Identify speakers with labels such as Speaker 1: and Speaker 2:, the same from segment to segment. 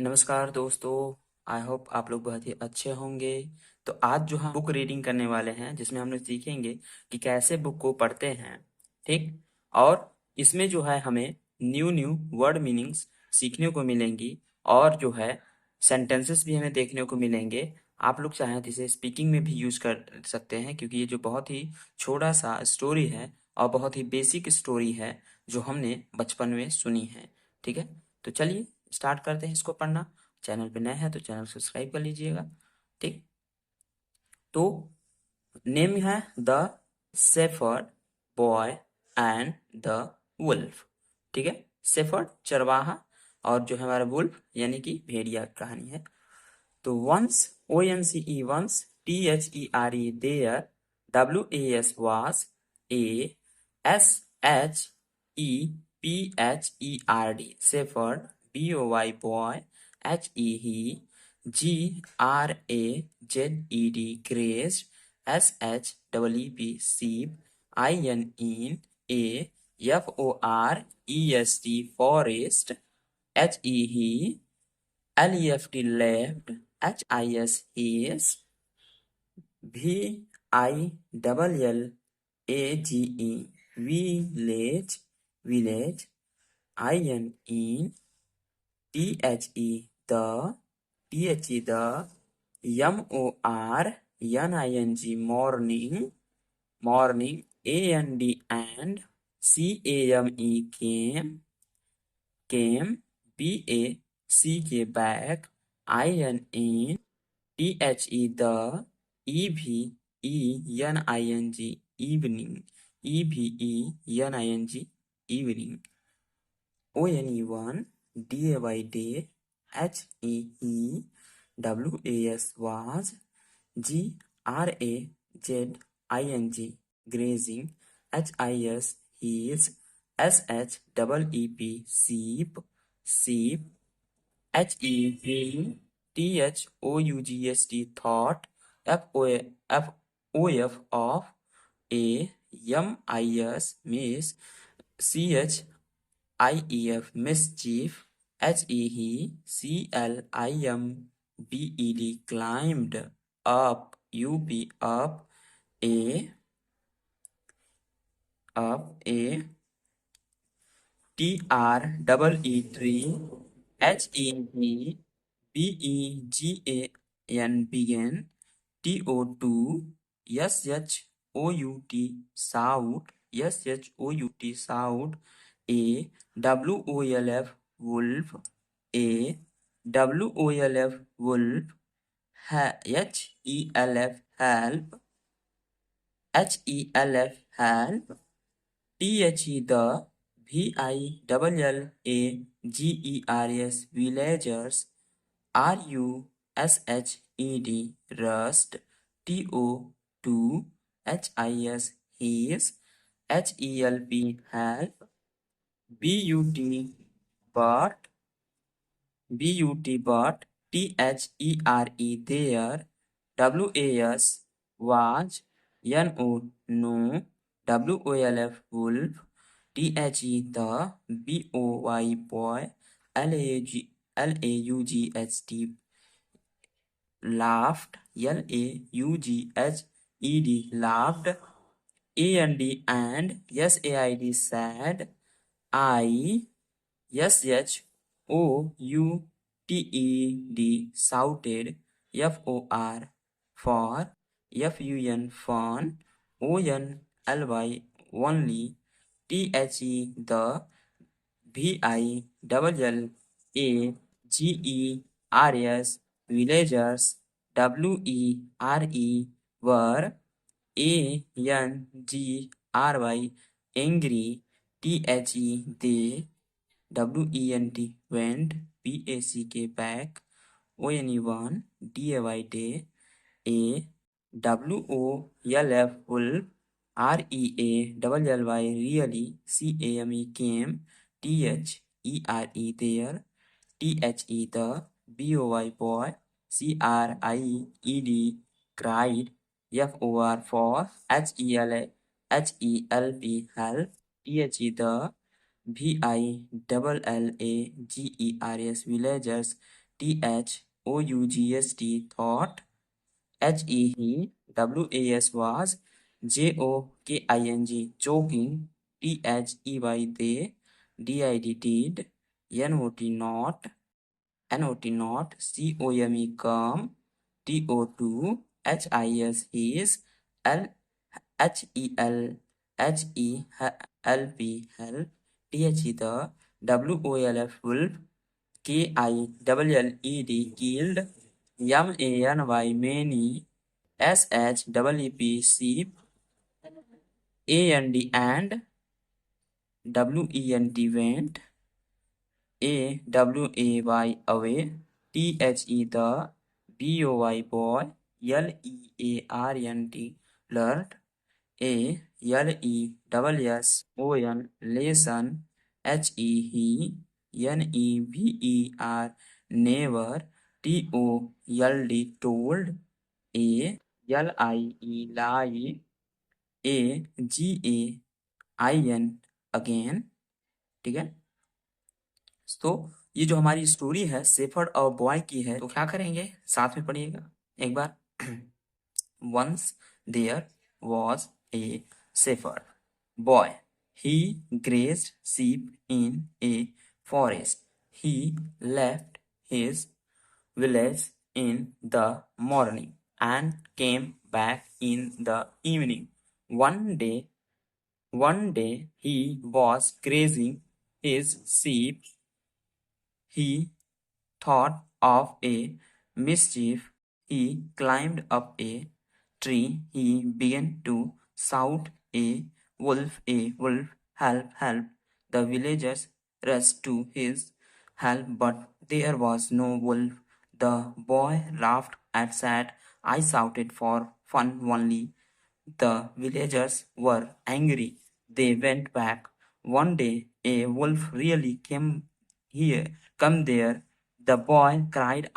Speaker 1: नमस्कार दोस्तों। I hope आप लोग बहुत ही अच्छे होंगे। तो आज जो हम बुक रीडिंग करने वाले हैं जिसमें हम लोग सीखेंगे कि कैसे बुक को पढ़ते हैं। ठीक। और इसमें जो है हमें न्यू न्यू वर्ड मीनिंग्स सीखने को मिलेंगी और जो है सेंटेंसेस भी हमें देखने को मिलेंगे। आप लोग चाहें तो इसे स्पीकिंग में भी यूज कर सकते हैं क्योंकि ये जो बहुत ही छोटा सा स्टोरी है और बहुत ही बेसिक स्टोरी है जो हमने बचपन में सुनी है। ठीक है। तो चलिए स्टार्ट करते हैं इसको पढ़ना। चैनल पे नए हैं तो चैनल सब्सक्राइब कर लीजिएगा। ठीक। तो नेम है the shepherd boy and the wolf. ठीक है। शेफर्ड चरवाहा और जो है हमारा वुल्फ यानी कि भेड़िया की कहानी है। तो once ONCE once THERE there WAS was a SHEPHERD shepherd BOY HE GRAZED grazed SHEEP sheep INEN FOREST forest HE LEFT left HIS his VILLAGE village village INE the MORNING morning and CAME BACK INE the EVENING evening ONE1 DAY HEEWAS was GRAZING grazing HIS his SHEEP sheep HEVTHOUGST thought FOF of a MIS miss CHIEF mischief HECLIMBED climbed up up a TREE tree HEBEGAN began TO2 SHOUT shout a WOLF wolf a WOLF wolf HELF help HELF help THE VILLAGERS villagers RUSHED rust TO2 HIS his HELP help BUT but THERE there WAS was no WOLF wolf THE the BOY boy LAUGHT laughed LAUGHED laughed and SAID sad I SHOUTED shouted for FUN fun ONLY only THE the VILLAGERS villagers WERE were ANGRY angry THE they WENT BACK back ONE1 DAY a WOLF wolf REALLY really CAME came THERE there THE the BOY boy CRIED cried FOR for HELP help THE the VILLAGERS villagers thought, HEHWAS was, JOKING joking, THEY they, DID did, NOT not, COME come, TO2, HIS his, HEL HELP help, THE the, WOLF wolf, KILLED killed, MANY many, SHEEP sheep, and, WENT went, AWAY away, THE the, BOY boy, LEARNT learned, ALESSON lesson, HE NEVER never, TOLD told, ALIE lie, AGAIN again। ठीक है, तो ये जो हमारी story है shepherd और boy की है, तो क्या करेंगे, साथ में पढ़िएगा एक बार। Once there was a shepherd boy, he grazed sheep in a forest, he left his village in the morning and came back in the evening. One day he was grazing his sheep. He thought of a mischief. He climbed up a tree. He began to shout, a wolf, help, help. The villagers rushed to his help, but there was no wolf. The boy laughed and said, I shouted for fun only. The villagers were angry. They went back. One day a wolf really come there. The boy cried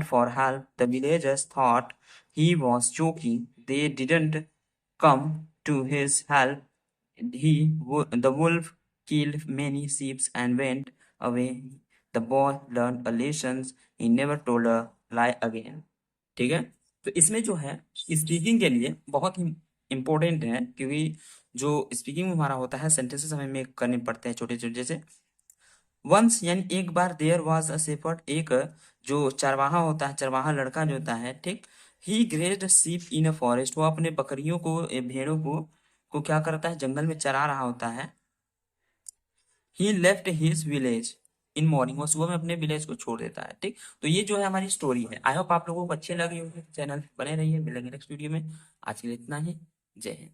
Speaker 1: for help. The villagers thought he was joking. They didn't come to his help. The wolf killed many sheep and went away. The boy learned a lesson. He never told a lie again. ठीक है, तो इसमें जो है speaking के लिए बहुत ही important है, क्योंकि जो स्पीकिंग में हमारा होता है सेंटेंसेस हमें मेक करने पड़ते हैं छोटे छोटे, जैसे वंस यानी एक बार, देयर वाज अ शेफर्ड एक जो चरवाहा होता है, चरवाहा लड़का जो होता है, ठीक, he grazed sheep in a forest, वो अपने बकरियों को भेड़ों को क्या करता है, जंगल में चरा रहा होता है। He left his village in morning, वो सुबह में अपने विलेज को छोड़ देता है। ठीक, तो ये जो है हमारी स्टोरी है। आई होप आप लोगों को अच्छी लगी होगी। चैनल बने रहिए, मिलेंगे नेक्स्ट वीडियो में। आज के लिए इतना ही। जय हिंद।